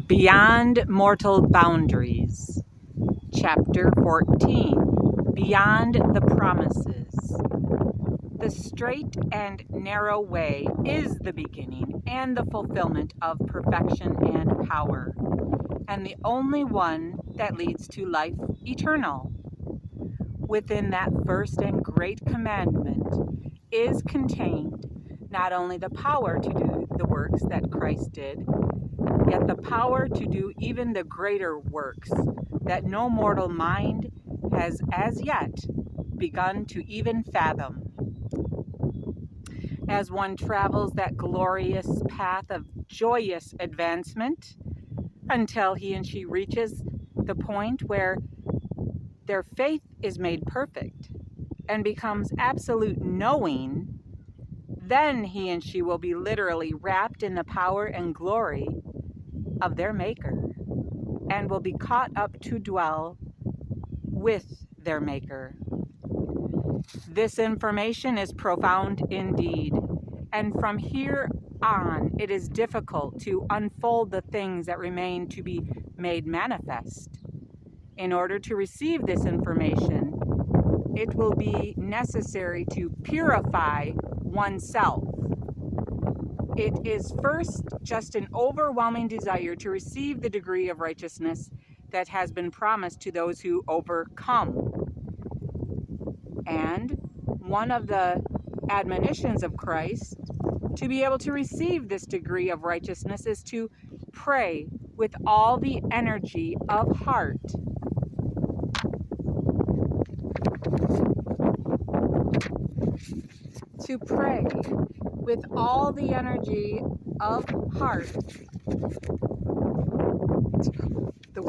Beyond Mortal Boundaries, Chapter 14, Beyond the Promises. The straight and narrow way is the beginning and the fulfillment of perfection and power, and the only one that leads to life eternal. Within that first and great commandment is contained not only the power to do the works that Christ did, yet the power to do even the greater works that no mortal mind has as yet begun to even fathom. As one travels that glorious path of joyous advancement until he and she reaches the point where their faith is made perfect and becomes absolute knowing, then he and she will be literally wrapped in the power and glory of their Maker and will be caught up to dwell with their Maker. This information is profound indeed, and from here on it is difficult to unfold the things that remain to be made manifest. In order to receive this information, it will be necessary to purify oneself. It is first just an overwhelming desire to receive the degree of righteousness that has been promised to those who overcome. And one of the admonitions of Christ to be able to receive this degree of righteousness is to pray with all the energy of heart. To pray with all the energy of heart. The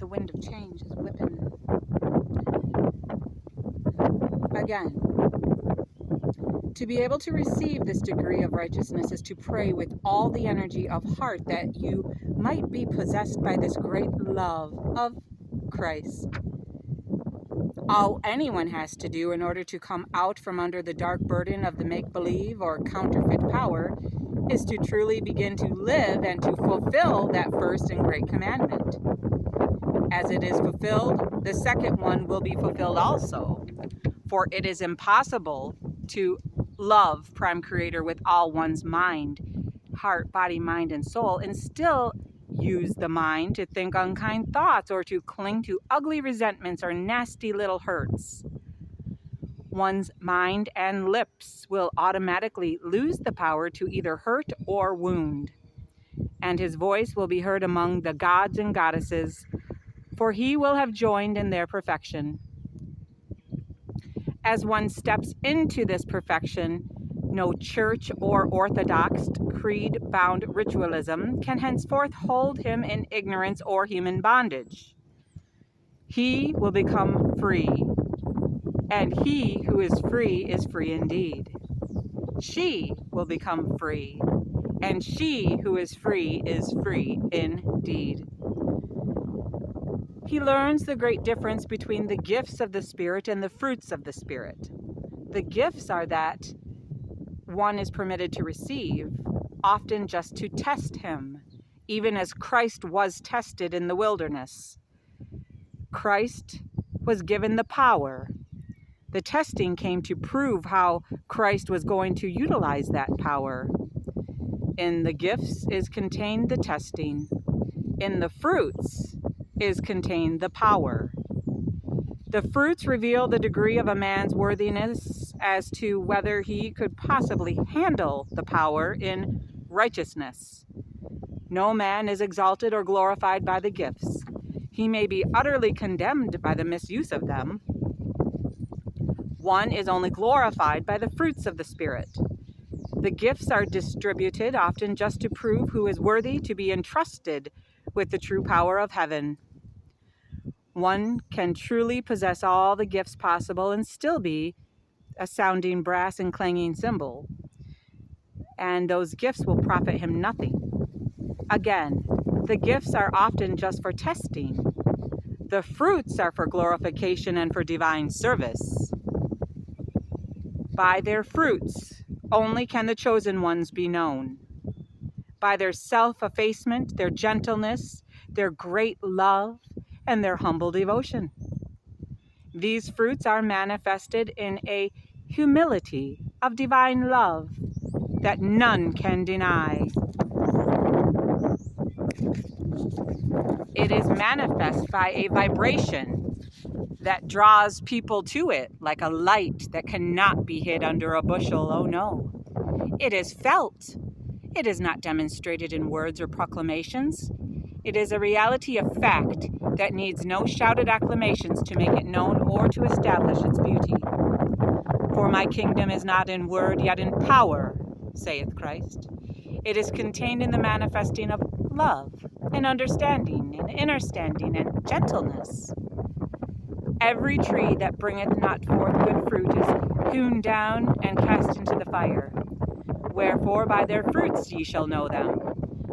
wind of change is whipping. Again, to be able to receive this degree of righteousness is to pray with all the energy of heart that you might be possessed by this great love of Christ. All anyone has to do in order to come out from under the dark burden of the make-believe or counterfeit power is to truly begin to live and to fulfill that first and great commandment. As it is fulfilled, the second one will be fulfilled also. For it is impossible to love Prime Creator with all one's mind, heart, body, mind, and soul, and still use the mind to think unkind thoughts or to cling to ugly resentments or nasty little hurts. One's mind and lips will automatically lose the power to either hurt or wound, and his voice will be heard among the gods and goddesses, for he will have joined in their perfection. As one steps into this perfection, no church or orthodox creed-bound ritualism can henceforth hold him in ignorance or human bondage. He will become free, and he who is free indeed. She will become free, and she who is free indeed. He learns the great difference between the gifts of the Spirit and the fruits of the Spirit. The gifts are that one is permitted to receive, often just to test him, even as Christ was tested in the wilderness. Christ was given the power. The testing came to prove how Christ was going to utilize that power. In the gifts is contained the testing. In the fruits is contained the power. The fruits reveal the degree of a man's worthiness as to whether he could possibly handle the power in righteousness. No man is exalted or glorified by the gifts. He may be utterly condemned by the misuse of them. One is only glorified by the fruits of the Spirit. The gifts are distributed often just to prove who is worthy to be entrusted with the true power of heaven. One can truly possess all the gifts possible and still be a sounding brass and clanging cymbal, and those gifts will profit him nothing. Again, the gifts are often just for testing. The fruits are for glorification and for divine service. By their fruits only can the chosen ones be known. by their self-effacement, their gentleness, their great love, and their humble devotion. These fruits are manifested in a humility of divine love that none can deny. It is manifest by a vibration that draws people to it like a light that cannot be hid under a bushel. Oh no. It is felt. It is not demonstrated in words or proclamations. It is a reality of fact that needs no shouted acclamations to make it known or to establish its beauty. For my kingdom is not in word, yet in power, saith Christ. It is contained in the manifesting of love and understanding and understanding and gentleness. Every tree that bringeth not forth good fruit is hewn down and cast into the fire. Wherefore by their fruits ye shall know them.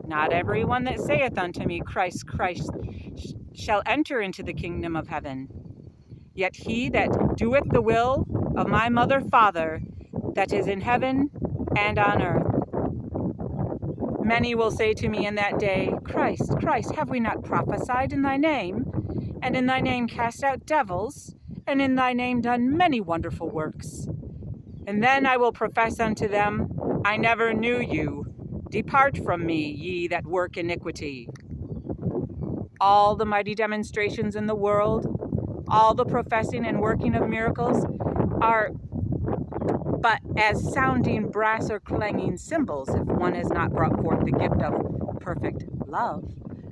Not every one that saith unto me, Christ, Christ, shall enter into the kingdom of heaven. Yet he that doeth the will of my mother Father that is in heaven and on earth. Many will say to me in that day, Christ, Christ, have we not prophesied in thy name? And in thy name cast out devils? And in thy name done many wonderful works? And then I will profess unto them, I never knew you. Depart from me, ye that work iniquity. All the mighty demonstrations in the world, all the professing and working of miracles are but as sounding brass or clanging cymbals if one has not brought forth the gift of perfect love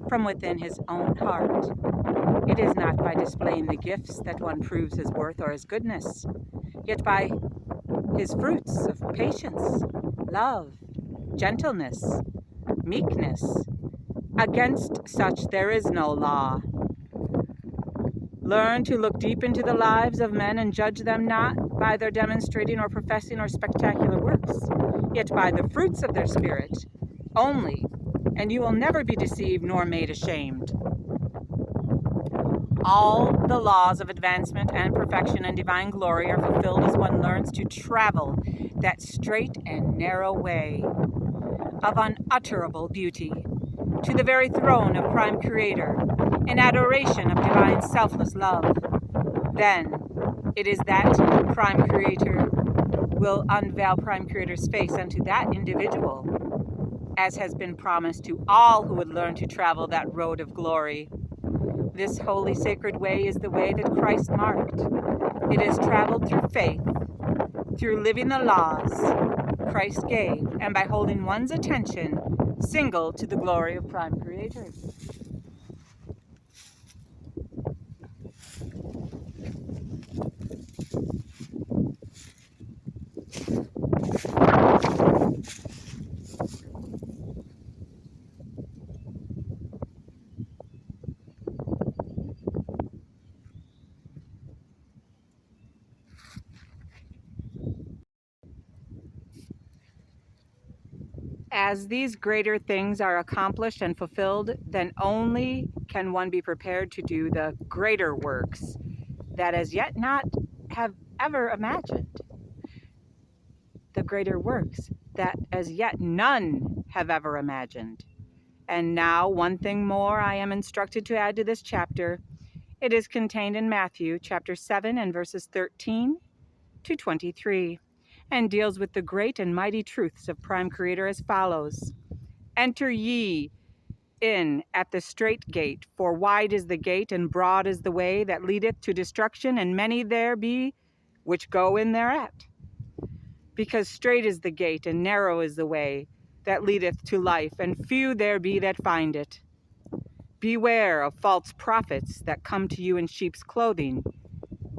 from within his own heart. It is not by displaying the gifts that one proves his worth or his goodness, yet by his fruits of patience, love, gentleness, meekness. Against such there is no law. Learn to look deep into the lives of men and judge them not by their demonstrating or professing or spectacular works, yet by the fruits of their spirit only, and you will never be deceived nor made ashamed. All the laws of advancement and perfection and divine glory are fulfilled as one learns to travel that straight and narrow way of unutterable beauty to the very throne of Prime Creator in adoration of divine selfless love. Then it is that Prime Creator will unveil Prime Creator's face unto that individual, as has been promised to all who would learn to travel that road of glory. This holy sacred way is the way that Christ marked. It is traveled through faith, through living the laws Christ gave, and by holding one's attention single to the glory of Prime Creator. As these greater things are accomplished and fulfilled, then only can one be prepared to do the greater works that as yet not have ever imagined. The greater works that as yet none have ever imagined. And now one thing more I am instructed to add to this chapter. It is contained in Matthew chapter 7 and verses 13 to 23, and deals with the great and mighty truths of Prime Creator as follows. Enter ye in at the strait gate, for wide is the gate and broad is the way that leadeth to destruction, and many there be which go in thereat. Because strait is the gate and narrow is the way that leadeth to life, and few there be that find it. Beware of false prophets that come to you in sheep's clothing,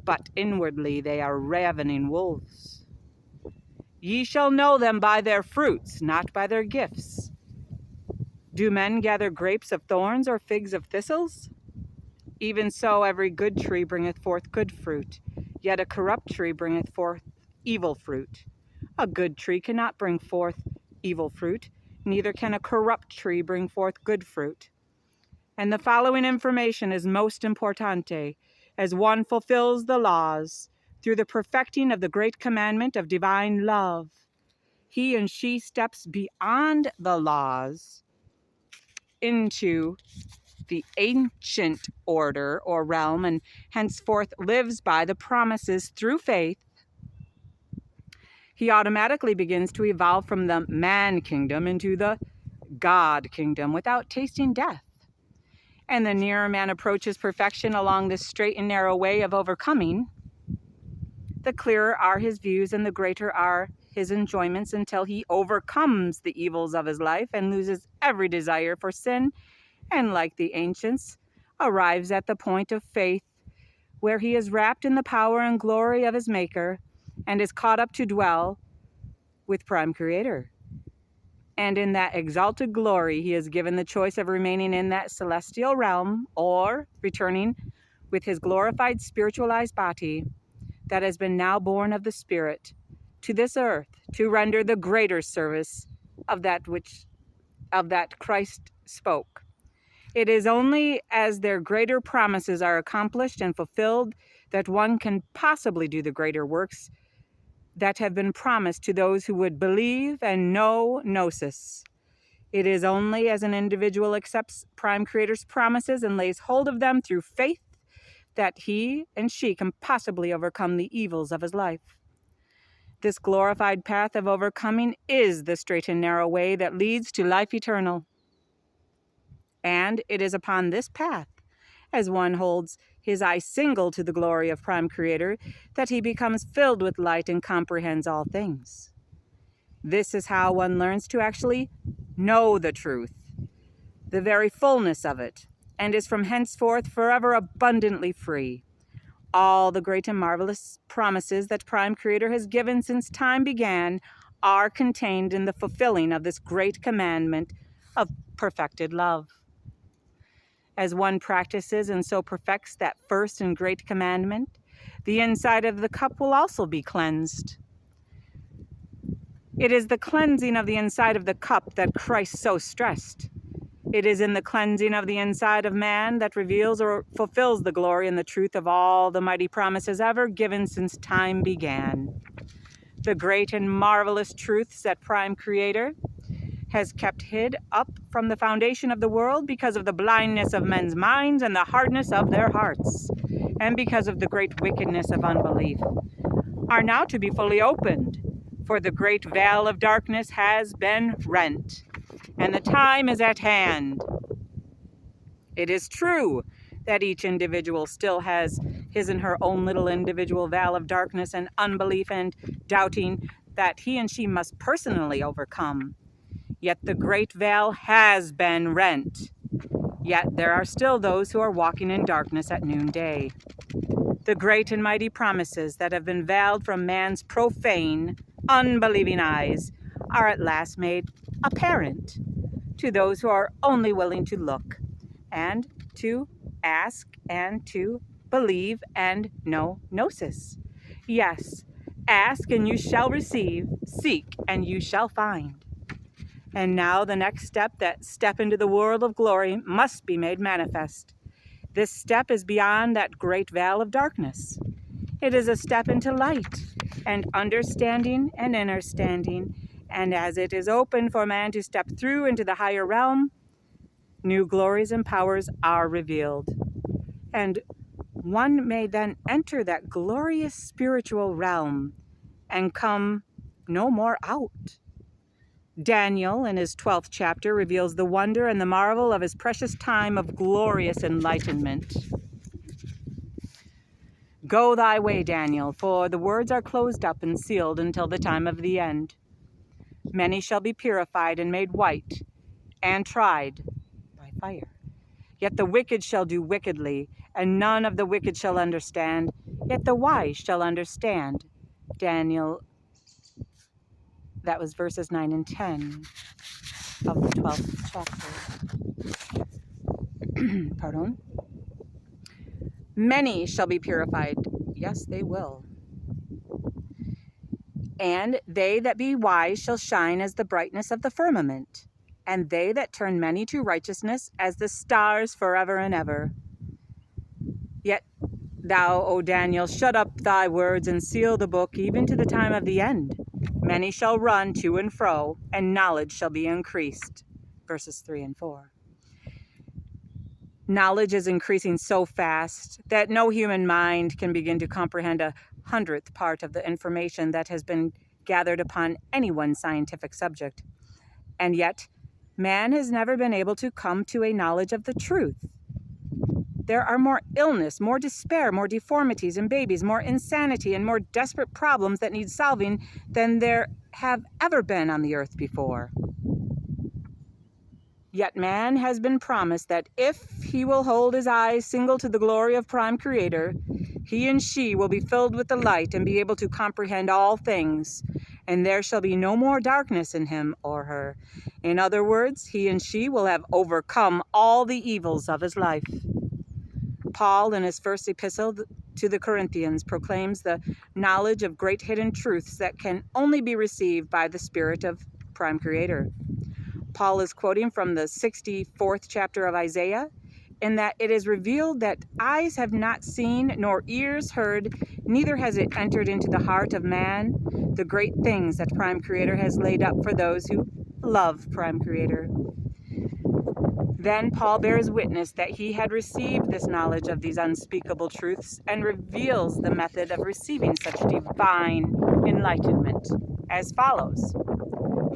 but inwardly they are ravening wolves. Ye shall know them by their fruits, not by their gifts. Do men gather grapes of thorns or figs of thistles? Even so every good tree bringeth forth good fruit, yet a corrupt tree bringeth forth evil fruit. A good tree cannot bring forth evil fruit, neither can a corrupt tree bring forth good fruit. And the following information is most importante, as one fulfills the laws through the perfecting of the great commandment of divine love. he and she steps beyond the laws into the ancient order or realm, and henceforth lives by the promises through faith, he automatically begins to evolve from the man kingdom into the God kingdom without tasting death. And the nearer man approaches perfection along this straight and narrow way of overcoming, the clearer are his views and the greater are his enjoyments, until he overcomes the evils of his life and loses every desire for sin, and like the ancients, arrives at the point of faith where he is wrapped in the power and glory of his Maker and is caught up to dwell with Prime Creator. And in that exalted glory, he is given the choice of remaining in that celestial realm or returning with his glorified spiritualized body that has been now born of the Spirit to this earth to render the greater service of that Christ spoke. It is only as their greater promises are accomplished and fulfilled that one can possibly do the greater works that have been promised to those who would believe and know gnosis. It is only as an individual accepts Prime Creator's promises and lays hold of them through faith that he and she can possibly overcome the evils of his life. This glorified path of overcoming is the straight and narrow way that leads to life eternal. And it is upon this path, as one holds his eye single to the glory of Prime Creator, that he becomes filled with light and comprehends all things. This is how one learns to actually know the truth, the very fullness of it, and is from henceforth forever abundantly free. All the great and marvelous promises that Prime Creator has given since time began are contained in the fulfilling of this great commandment of perfected love. As one practices and so perfects that first and great commandment, the inside of the cup will also be cleansed. It is the cleansing of the inside of the cup that Christ so stressed. It is in the cleansing of the inside of man that reveals or fulfills the glory and the truth of all the mighty promises ever given since time began. The great and marvelous truths that Prime Creator has kept hid up from the foundation of the world because of the blindness of men's minds and the hardness of their hearts, and because of the great wickedness of unbelief, are now to be fully opened, for the great veil of darkness has been rent, and the time is at hand. It is true that each individual still has his and her own little individual veil of darkness and unbelief and doubting that he and she must personally overcome. Yet the great veil has been rent. Yet there are still those who are walking in darkness at noonday. The great and mighty promises that have been veiled from man's profane, unbelieving eyes are at last made apparent to those who are only willing to look and to ask and to believe and know gnosis. Yes, ask and you shall receive, seek and you shall find. And now the next step, that step into the world of glory, must be made manifest. This step is beyond that great veil of darkness. It is a step into light and understanding and understanding. And as it is open for man to step through into the higher realm, new glories and powers are revealed. And one may then enter that glorious spiritual realm and come no more out. Daniel, in his 12th chapter, reveals the wonder and the marvel of his precious time of glorious enlightenment. Go thy way, Daniel, for the words are closed up and sealed until the time of the end. Many shall be purified and made white and tried by fire. Yet the wicked shall do wickedly, and none of the wicked shall understand, yet the wise shall understand. Daniel, that was verses 9 and 10 of the 12th chapter. Pardon. Many shall be purified. Yes, they will. And they that be wise shall shine as the brightness of the firmament, and they that turn many to righteousness as the stars forever and ever. Yet thou, O Daniel, shut up thy words and seal the book even to the time of the end. Many shall run to and fro, and knowledge shall be increased. Verses 3 and 4. Knowledge is increasing so fast that no human mind can begin to comprehend 100th part of the information that has been gathered upon any one scientific subject. And yet, man has never been able to come to a knowledge of the truth. There are more illness, more despair, more deformities in babies, more insanity, and more desperate problems that need solving than there have ever been on the earth before. Yet man has been promised that if he will hold his eyes single to the glory of Prime Creator, he and she will be filled with the light and be able to comprehend all things, and there shall be no more darkness in him or her. In other words, he and she will have overcome all the evils of his life. Paul, in his first epistle to the Corinthians, proclaims the knowledge of great hidden truths that can only be received by the Spirit of Prime Creator. Paul is quoting from the 64th chapter of Isaiah, in that it is revealed that eyes have not seen, nor ears heard, neither has it entered into the heart of man, the great things that Prime Creator has laid up for those who love Prime Creator. Then Paul bears witness that he had received this knowledge of these unspeakable truths and reveals the method of receiving such divine enlightenment as follows.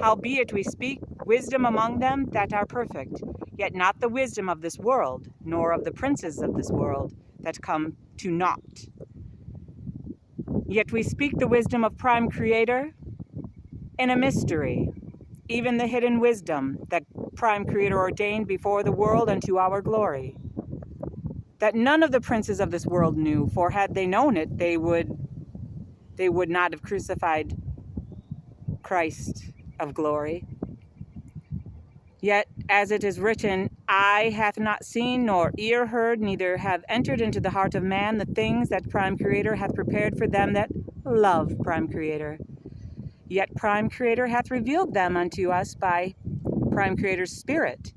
Howbeit we speak wisdom among them that are perfect, yet not the wisdom of this world, nor of the princes of this world that come to naught. Yet we speak the wisdom of Prime Creator in a mystery, even the hidden wisdom that Prime Creator ordained before the world unto our glory, that none of the princes of this world knew, for had they known it, they would not have crucified Christ of glory. Yet, as it is written, eye hath not seen, nor ear heard, neither have entered into the heart of man the things that Prime Creator hath prepared for them that love Prime Creator. Yet Prime Creator hath revealed them unto us by Prime Creator's Spirit.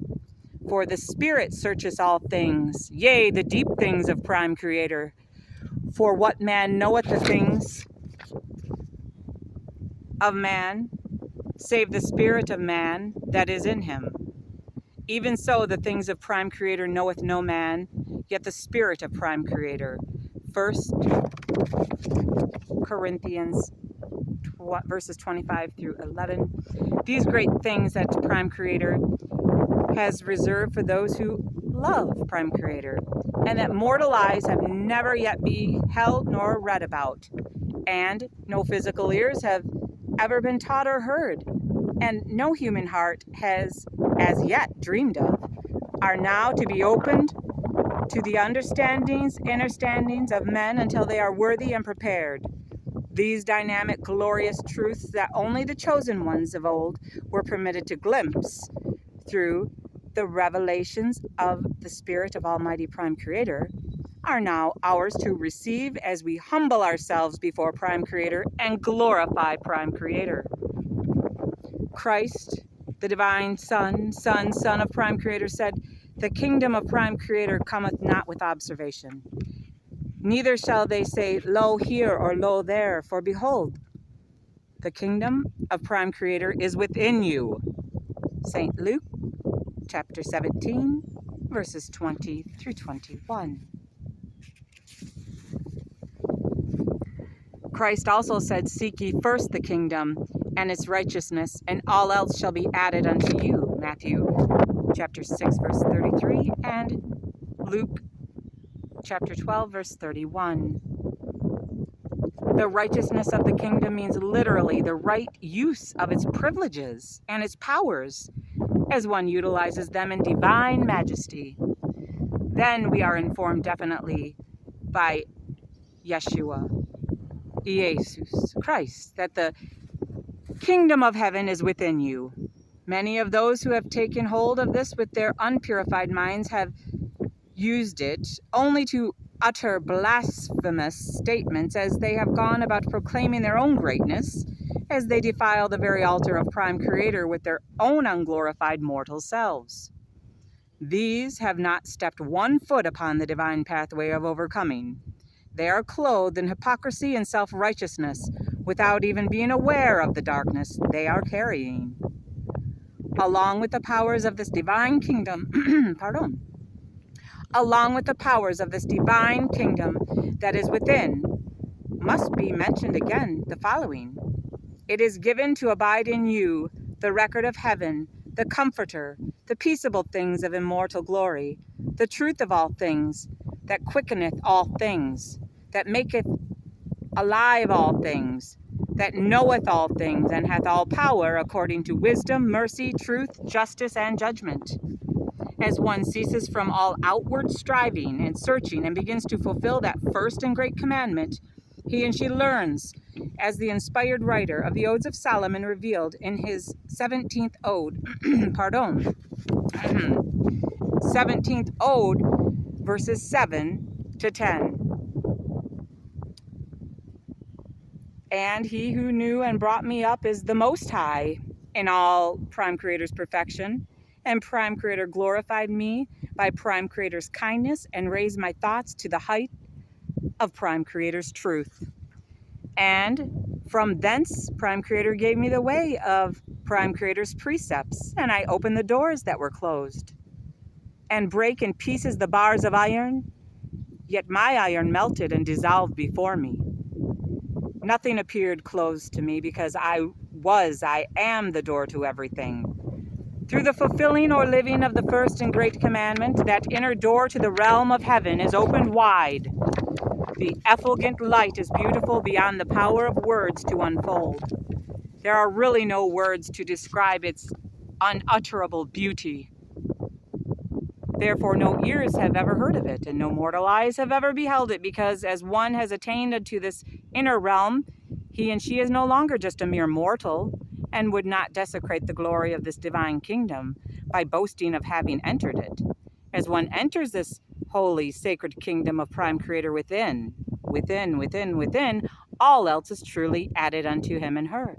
For the Spirit searcheth all things, yea, the deep things of Prime Creator. For what man knoweth the things of man, save the spirit of man that is in him? Even so, the things of Prime Creator knoweth no man, yet the Spirit of Prime Creator. 1 Corinthians verses 25 through 11. These great things that Prime Creator has reserved for those who love Prime Creator, and that mortal eyes have never yet beheld nor read about, and no physical ears have ever been taught or heard, and no human heart has as yet dreamed of, are now to be opened to the understandings of men until they are worthy and prepared. These dynamic, glorious truths that only the chosen ones of old were permitted to glimpse through the revelations of the Spirit of Almighty Prime Creator are now ours to receive as we humble ourselves before Prime Creator and glorify Prime Creator. Christ, the divine Son of Prime Creator, said, "The kingdom of Prime Creator cometh not with observation. Neither shall they say, Lo here or lo there, for behold, the kingdom of Prime Creator is within you." St. Luke, chapter 17, verses 20 through 21. Christ also said, "Seek ye first the kingdom and its righteousness, and all else shall be added unto you." Matthew chapter 6, verse 33, and Luke chapter 12, verse 31. The righteousness of the kingdom means literally the right use of its privileges and its powers as one utilizes them in divine majesty. Then we are informed definitely by Yeshua, Jesus Christ, that the kingdom of heaven is within you. Many of those who have taken hold of this with their unpurified minds have used it only to utter blasphemous statements as they have gone about proclaiming their own greatness, as they defile the very altar of Prime Creator with their own unglorified mortal selves. These have not stepped one foot upon the divine pathway of overcoming. They are clothed in hypocrisy and self-righteousness, without even being aware of the darkness they are carrying. Along with the powers of this divine kingdom, along with the powers of this divine kingdom that is within, must be mentioned again the following. It is given to abide in you the record of heaven, the comforter, the peaceable things of immortal glory, the truth of all things, that quickeneth all things, that maketh alive all things, that knoweth all things, and hath all power according to wisdom, mercy, truth, justice, and judgment. As one ceases from all outward striving and searching and begins to fulfill that first and great commandment, he and she learns, as the inspired writer of the Odes of Solomon revealed in his 17th ode, 17th ode, verses 7 to 10. And he who knew and brought me up is the Most High in all Prime Creator's perfection. And Prime Creator glorified me by Prime Creator's kindness and raised my thoughts to the height of Prime Creator's truth. And from thence, Prime Creator gave me the way of Prime Creator's precepts, and I opened the doors that were closed, and brake in pieces the bars of iron, yet my iron melted and dissolved before me. Nothing appeared closed to me, because I am the door to everything. Through the fulfilling or living of the first and great commandment, that inner door to the realm of heaven is opened wide. The effulgent light is beautiful beyond the power of words to unfold. There are really no words to describe its unutterable beauty. Therefore, no ears have ever heard of it, and no mortal eyes have ever beheld it, because as one has attained unto this inner realm, he and she is no longer just a mere mortal, and would not desecrate the glory of this divine kingdom by boasting of having entered it. As one enters this holy, sacred kingdom of Prime Creator within, all else is truly added unto him and her.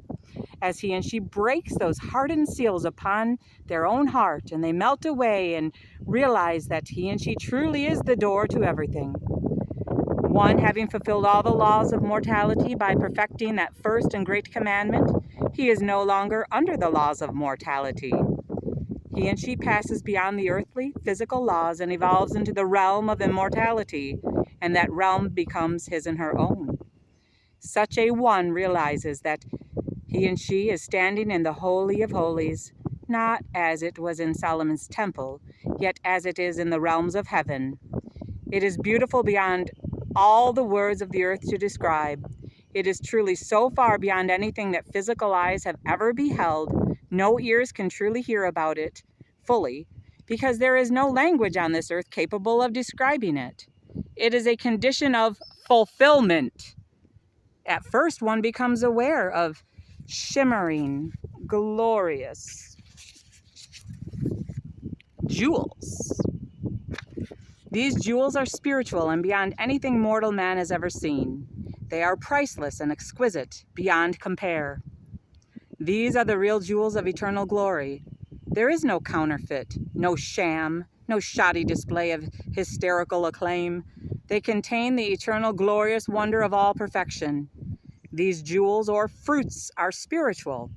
As he and she breaks those hardened seals upon their own heart, and they melt away and realize that he and she truly is the door to everything. One, having fulfilled all the laws of mortality by perfecting that first and great commandment, he is no longer under the laws of mortality. He and she passes beyond the earthly, physical laws and evolves into the realm of immortality, and that realm becomes his and her own. Such a one realizes that he and she is standing in the Holy of Holies, not as it was in Solomon's temple, yet as it is in the realms of heaven. It is beautiful beyond all the words of the earth to describe. It is truly so far beyond anything that physical eyes have ever beheld. No ears can truly hear about it fully, because there is no language on this earth capable of describing it. It is a condition of fulfillment. At first, one becomes aware of shimmering, glorious jewels. These jewels are spiritual and beyond anything mortal man has ever seen. They are priceless and exquisite, beyond compare. These are the real jewels of eternal glory. There is no counterfeit, no sham, no shoddy display of hysterical acclaim. They contain the eternal glorious wonder of all perfection. These jewels or fruits are spiritual.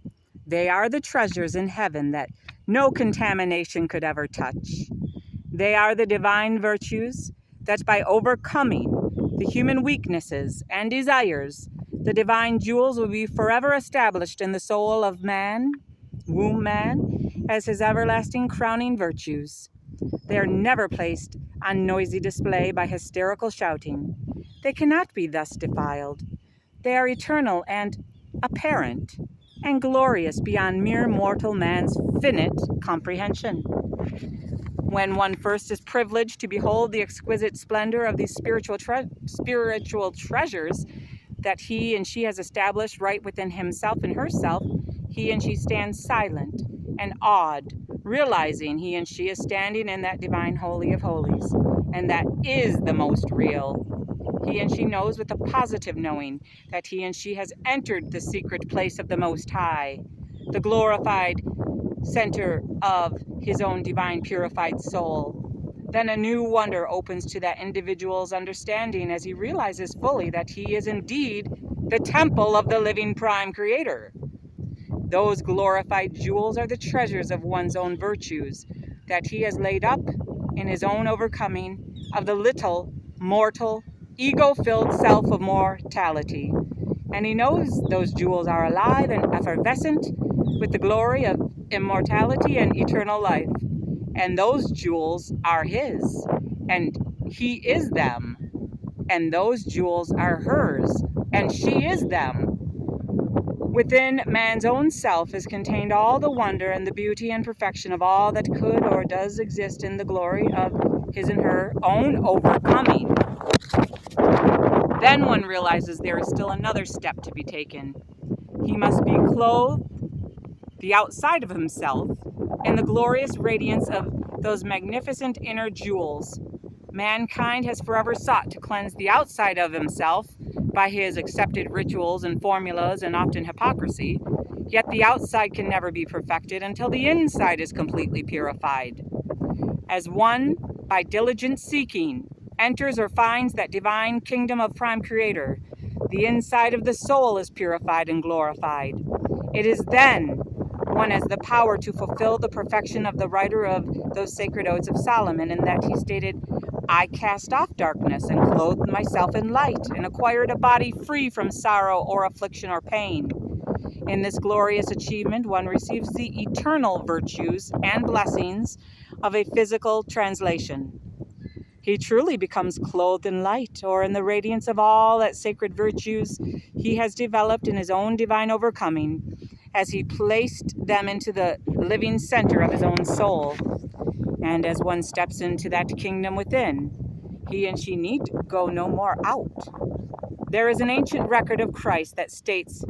They are the treasures in heaven that no contamination could ever touch. They are the divine virtues that by overcoming the human weaknesses and desires, the divine jewels will be forever established in the soul of man, womb man, as his everlasting crowning virtues. They are never placed on noisy display by hysterical shouting. They cannot be thus defiled. They are eternal and apparent, and glorious beyond mere mortal man's finite comprehension. When one first is privileged to behold the exquisite splendor of these spiritual treasures that he and she has established right within himself and herself, he and she stands silent and awed, realizing he and she is standing in that divine Holy of Holies, and that is the most real. He and she knows with a positive knowing that he and she has entered the secret place of the Most High, the glorified center of his own divine purified soul. Then a new wonder opens to that individual's understanding as he realizes fully that he is indeed the temple of the living prime creator. Those glorified jewels are the treasures of one's own virtues that he has laid up in his own overcoming of the little, mortal, ego-filled self of mortality. And he knows those jewels are alive and effervescent with the glory of immortality and eternal life. And those jewels are his, and he is them. And those jewels are hers, and she is them. Within man's own self is contained all the wonder and the beauty and perfection of all that could or does exist in the glory of his and her own overcoming. Then one realizes there is still another step to be taken. He must be clothed, the outside of himself, in the glorious radiance of those magnificent inner jewels. Mankind has forever sought to cleanse the outside of himself by his accepted rituals and formulas and often hypocrisy, yet the outside can never be perfected until the inside is completely purified. As one, by diligent seeking, enters or finds that divine kingdom of prime creator, the inside of the soul is purified and glorified. It is then one has the power to fulfill the perfection of the writer of those sacred odes of Solomon, in that he stated, I cast off darkness and clothed myself in light and acquired a body free from sorrow or affliction or pain. In this glorious achievement, one receives the eternal virtues and blessings of a physical translation. He truly becomes clothed in light, or in the radiance of all that sacred virtues he has developed in his own divine overcoming, as he placed them into the living center of his own soul. And as one steps into that kingdom within, he and she need go no more out. There is an ancient record of Christ that states,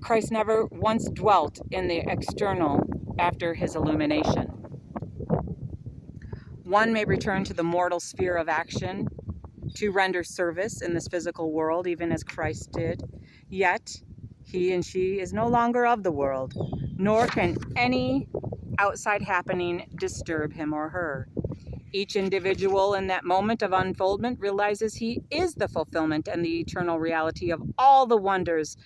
Christ never once dwelt in the external after his illumination. One may return to the mortal sphere of action to render service in this physical world, even as Christ did. Yet, he and she is no longer of the world, nor can any outside happening disturb him or her. Each individual in that moment of unfoldment realizes he is the fulfillment and the eternal reality of all the wonders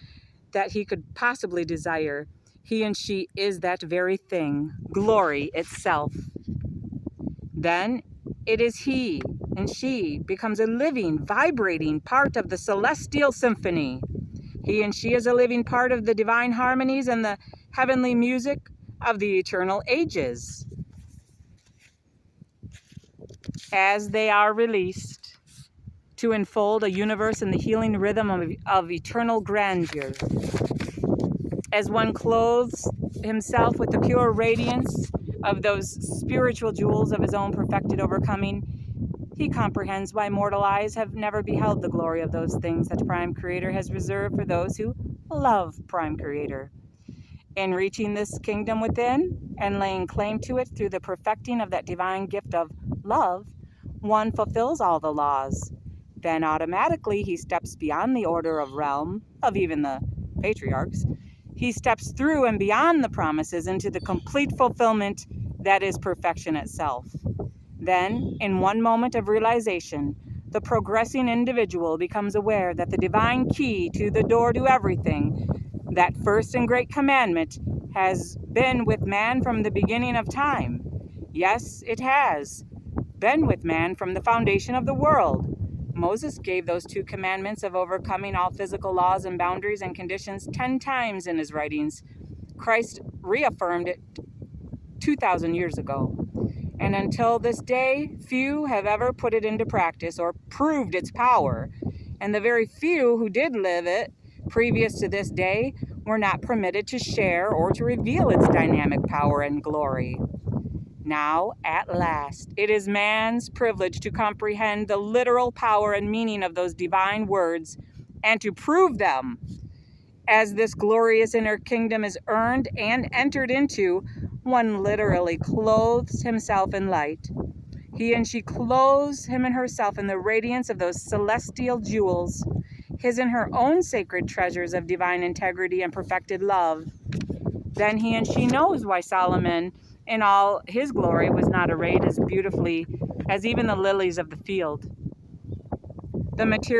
that he could possibly desire. He and she is that very thing, glory itself. Then it is he and she becomes a living, vibrating part of the celestial symphony. He and she is a living part of the divine harmonies and the heavenly music of the eternal ages, as they are released to unfold a universe in the healing rhythm of eternal grandeur. As one clothes himself with the pure radiance of those spiritual jewels of his own perfected overcoming, he comprehends why mortal eyes have never beheld the glory of those things that Prime Creator has reserved for those who love Prime Creator. In reaching this kingdom within and laying claim to it through the perfecting of that divine gift of love, one fulfills all the laws. Then automatically he steps beyond the order of realm of even the patriarchs. He steps through and beyond the promises into the complete fulfillment that is perfection itself. Then, in one moment of realization, the progressing individual becomes aware that the divine key to the door to everything, that first and great commandment, has been with man from the beginning of time. Yes, it has been with man from the foundation of the world. Moses gave those 2 commandments of overcoming all physical laws and boundaries and conditions 10 times in his writings. Christ reaffirmed it 2,000 years ago. And until this day, few have ever put it into practice or proved its power. And the very few who did live it previous to this day were not permitted to share or to reveal its dynamic power and glory. Now, at last, it is man's privilege to comprehend the literal power and meaning of those divine words and to prove them. As this glorious inner kingdom is earned and entered into, one literally clothes himself in light. He and she clothes him and herself in the radiance of those celestial jewels, his and her own sacred treasures of divine integrity and perfected love. Then he and she knows why Solomon, in all his glory, was not arrayed as beautifully as even the lilies of the field. the material